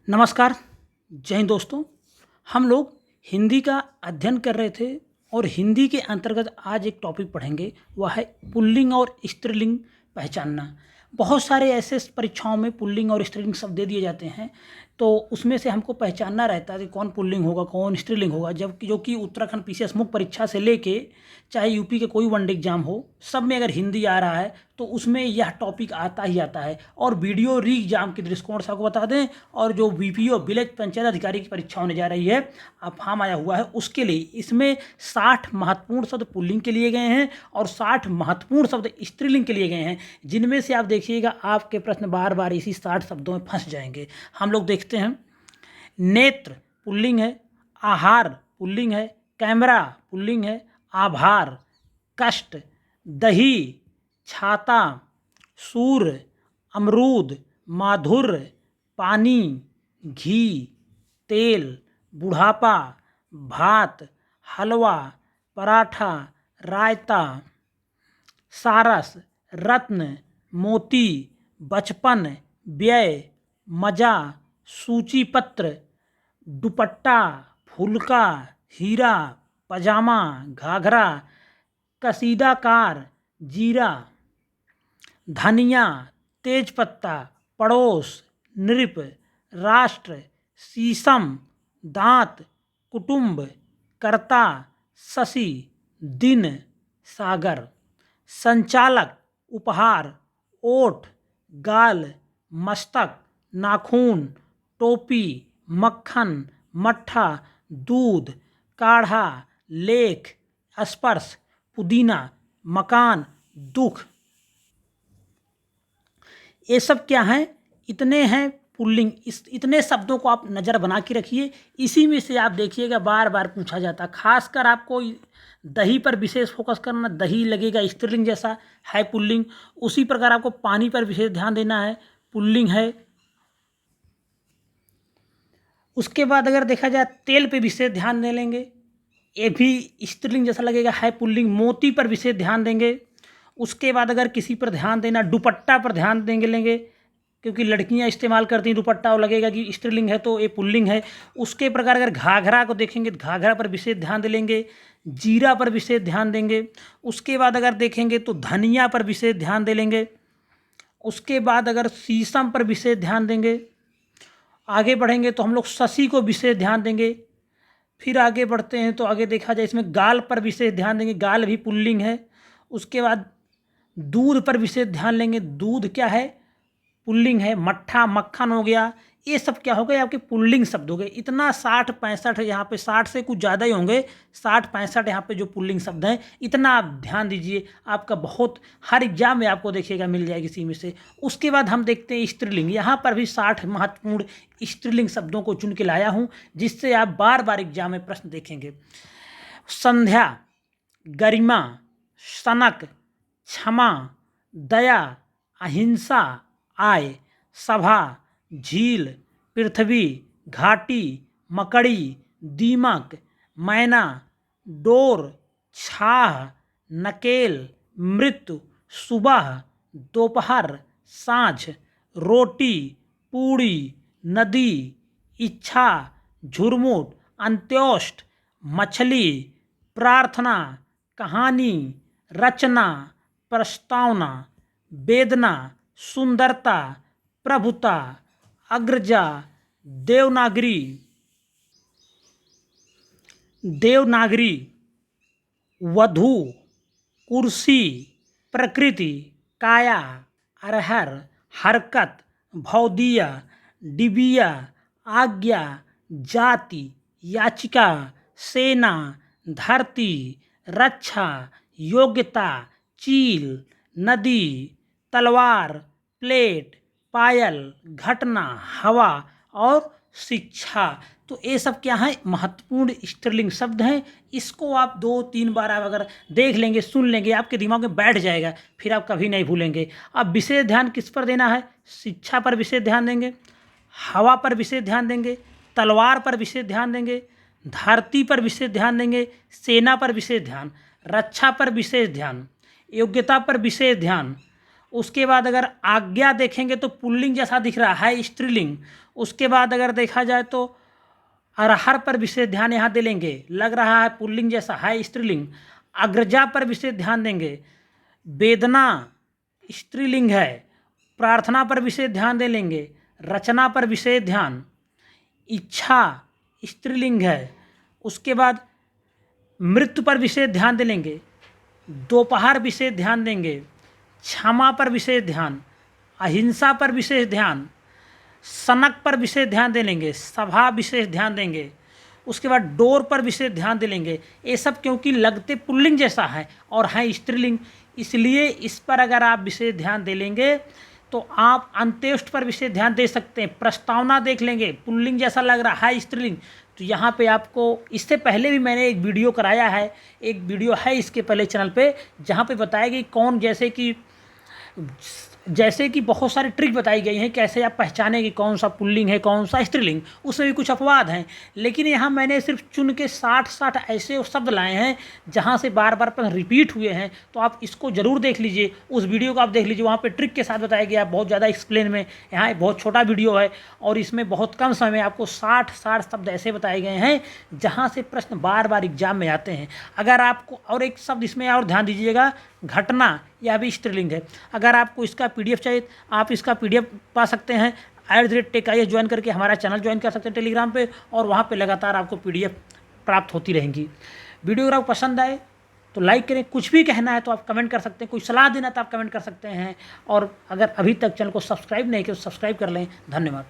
नमस्कार। जय हिंद दोस्तों। हम लोग हिंदी का अध्ययन कर रहे थे और हिंदी के अंतर्गत आज एक टॉपिक पढ़ेंगे, वह है पुल्लिंग और स्त्रीलिंग पहचानना। बहुत सारे ऐसे परीक्षाओं में पुल्लिंग और स्त्रीलिंग शब्द दे दिए जाते हैं, तो उसमें से हमको पहचानना रहता है कि कौन पुल्लिंग होगा कौन स्त्रीलिंग होगा। जबकि जो कि उत्तराखंड पीसीएस मुख्य परीक्षा से लेके चाहे यूपी के कोई वनडे एग्जाम हो, सब में अगर हिंदी आ रहा है तो उसमें यह टॉपिक आता ही आता है। और वीडियो री एग्जाम के दृष्टिकोण से आपको बता दें, और जो बीपीओ विलेज पंचायत अधिकारी की परीक्षा होने जा रही है, अब फॉर्म आया हुआ है उसके लिए, इसमें 60 महत्वपूर्ण शब्द पुल्लिंग के लिए गए हैं और 60 महत्वपूर्ण शब्द स्त्रीलिंग के लिए गए हैं, जिनमें से आप देखिएगा आपके प्रश्न बार बार इसी 60 शब्दों में फंस जाएंगे। हम लोग देखते हैं। नेत्र पुल्लिंग है, आहार पुल्लिंग है, कैमरा पुल्लिंग है, आभार, कष्ट, दही, छाता, सूर्य, अमरूद, माधुर्य, पानी, घी, तेल, बुढ़ापा, भात, हलवा, पराठा, रायता, सारस, रत्न, मोती, बचपन, व्यय, मजा, सूचीपत्र, दुपट्टा, फुलका, हीरा, पजामा, घाघरा, कसीदाकार, जीरा, धनिया, तेजपत्ता, पड़ोस, नृप, राष्ट्र, शीशम, दांत, कुटुंब, कर्ता, शशि, दिन, सागर, संचालक, उपहार, ओठ, गाल, मस्तक, नाखून, टोपी, मक्खन, मट्ठा, दूध, काढ़ा, लेख, स्पर्श, पुदीना, मकान, दुख। ये सब क्या हैं? इतने हैं पुल्लिंग। इतने शब्दों को आप नज़र बना के रखिए। इसी में से आप देखिएगा बार बार पूछा जाता है। खासकर आपको दही पर विशेष फोकस करना। दही लगेगा स्त्रीलिंग जैसा है, पुल्लिंग। उसी प्रकार आपको पानी पर विशेष ध्यान देना है, पुल्लिंग है। उसके बाद अगर देखा जाए तेल पे विशेष ध्यान दे लेंगे, ये भी स्त्रीलिंग जैसा लगेगा, है पुल्लिंग। मोती पर विशेष ध्यान देंगे। उसके बाद अगर किसी पर ध्यान देना, दुपट्टा पर ध्यान देंगे लेंगे, क्योंकि लड़कियां इस्तेमाल करती हैं दुपट्टा, और लगेगा कि स्त्रीलिंग है तो ये पुल्लिंग है। उसके प्रकार अगर घाघरा को देखेंगे तो घाघरा पर विशेष ध्यान दे लेंगे, जीरा पर विशेष ध्यान देंगे। उसके बाद अगर देखेंगे तो धनिया पर विशेष ध्यान दे लेंगे। उसके बाद अगर शीशम पर विशेष ध्यान देंगे। आगे बढ़ेंगे तो हम लोग शशि को विशेष ध्यान देंगे। फिर आगे बढ़ते हैं तो आगे देखा जाए इसमें गाल पर विशेष ध्यान देंगे, गाल भी पुल्लिंग है। उसके बाद दूध पर विशेष ध्यान लेंगे, दूध क्या है? पुल्लिंग है। मट्ठा, मक्खन हो गया। ये सब क्या हो गए? आपके पुल्लिंग शब्द हो गए। इतना 60-65 यहाँ पे, 60 से कुछ ज़्यादा ही होंगे, 60-65 यहाँ पे जो पुल्लिंग शब्द हैं, इतना आप ध्यान दीजिए। आपका बहुत हर एग्जाम में आपको देखिएगा मिल जाएगी इसी में से। उसके बाद हम देखते हैं स्त्रीलिंग। यहाँ पर भी 60 महत्वपूर्ण स्त्रीलिंग शब्दों को चुन के लाया हूँ, जिससे आप बार बार एग्जाम में प्रश्न देखेंगे। संध्या, गरिमा, सनक, क्षमा, दया, अहिंसा, आय, सभा, झील, पृथ्वी, घाटी, मकड़ी, दीमक, मैना, डोर, छाह, नकेल, मृत्यु, सुबह, दोपहर, साँझ, रोटी, पूड़ी, नदी, इच्छा, झुरमुट, अंत्योष्ट, मछली, प्रार्थना, कहानी, रचना, प्रस्तावना, वेदना, सुंदरता, प्रभुता, अग्रजा, देवनागरी, वधु, कुर्सी, प्रकृति, काया, अरहर, हरकत, भौदिया, डिबिया, आज्ञा, जाति, याचिका, सेना, धरती, रक्षा, योग्यता, चील, नदी, तलवार, प्लेट, पायल, घटना, हवा और शिक्षा। तो ये सब क्या है? महत्वपूर्ण स्त्रीलिंग शब्द हैं। इसको आप 2-3 बार आप अगर देख लेंगे, सुन लेंगे, आपके दिमाग में बैठ जाएगा, फिर आप कभी नहीं भूलेंगे। अब विशेष ध्यान किस पर देना है? शिक्षा पर विशेष ध्यान देंगे, हवा पर विशेष ध्यान देंगे, तलवार पर विशेष ध्यान देंगे, धरती पर विशेष ध्यान देंगे, सेना पर विशेष ध्यान, रक्षा पर विशेष ध्यान, योग्यता पर विशेष ध्यान, उसके बाद अगर आज्ञा देखेंगे तो पुल्लिंग जैसा दिख रहा है, स्त्रीलिंग। उसके बाद अगर देखा जाए तो अरहर पर विशेष ध्यान यहाँ दे लेंगे, लग रहा है पुल्लिंग जैसा है, स्त्रीलिंग। अग्रजा पर विशेष ध्यान देंगे, वेदना स्त्रीलिंग है। प्रार्थना पर विशेष ध्यान दे लेंगे, रचना पर विशेष ध्यान। इच्छा स्त्रीलिंग है। उसके बाद मृत्यु पर विशेष ध्यान दे लेंगे, दोपहर विशेष ध्यान देंगे, क्षमा पर विशेष ध्यान, अहिंसा पर विशेष ध्यान, सनक पर विशेष ध्यान दे लेंगे, सभा विशेष ध्यान देंगे। उसके बाद डोर पर विशेष ध्यान दे लेंगे। ये सब क्योंकि लगते पुल्लिंग जैसा है और है स्त्रीलिंग, इसलिए इस पर अगर आप विशेष ध्यान दे लेंगे तो आप अंत्येष्ट पर विशेष ध्यान दे सकते हैं। प्रस्तावना देख लेंगे, पुल्लिंग जैसा लग रहा है, स्त्रीलिंग। तो यहाँ पे आपको इससे पहले भी मैंने एक वीडियो कराया है, एक वीडियो है इसके पहले चैनल पे, जहाँ पे बताया गई कौन जैसे कि बहुत सारी ट्रिक बताई गई हैं कैसे आप पहचानें कि कौन सा पुल्लिंग है कौन सा स्त्रीलिंग। उसमें भी कुछ अपवाद हैं, लेकिन यहाँ मैंने सिर्फ चुन के 60 ऐसे शब्द लाए हैं जहाँ से बार बार पर रिपीट हुए हैं। तो आप इसको ज़रूर देख लीजिए, उस वीडियो को आप देख लीजिए, वहाँ पे ट्रिक के साथ बताया गया है बहुत ज़्यादा एक्सप्लेन में। यहाँ बहुत छोटा वीडियो है और इसमें बहुत कम समय में आपको 60 शब्द ऐसे बताए गए हैं जहाँ से प्रश्न बार बार एग्जाम में आते हैं। अगर आपको और एक शब्द इसमें और ध्यान दीजिएगा, घटना, यह भी स्त्रीलिंग है। अगर आपको इसका PDF चाहिए आप इसका PDF पा सकते हैं, @TechIAS ज्वाइन करके हमारा चैनल ज्वाइन कर सकते हैं टेलीग्राम पे, और वहाँ पे लगातार आपको PDF प्राप्त होती रहेंगी। वीडियो अगर आपको पसंद आए तो लाइक करें, कुछ भी कहना है तो आप कमेंट कर सकते हैं, कोई सलाह देना तो आप कमेंट कर सकते हैं, और अगर अभी तक चैनल को सब्सक्राइब नहीं किया तो सब्सक्राइब कर लें। धन्यवाद।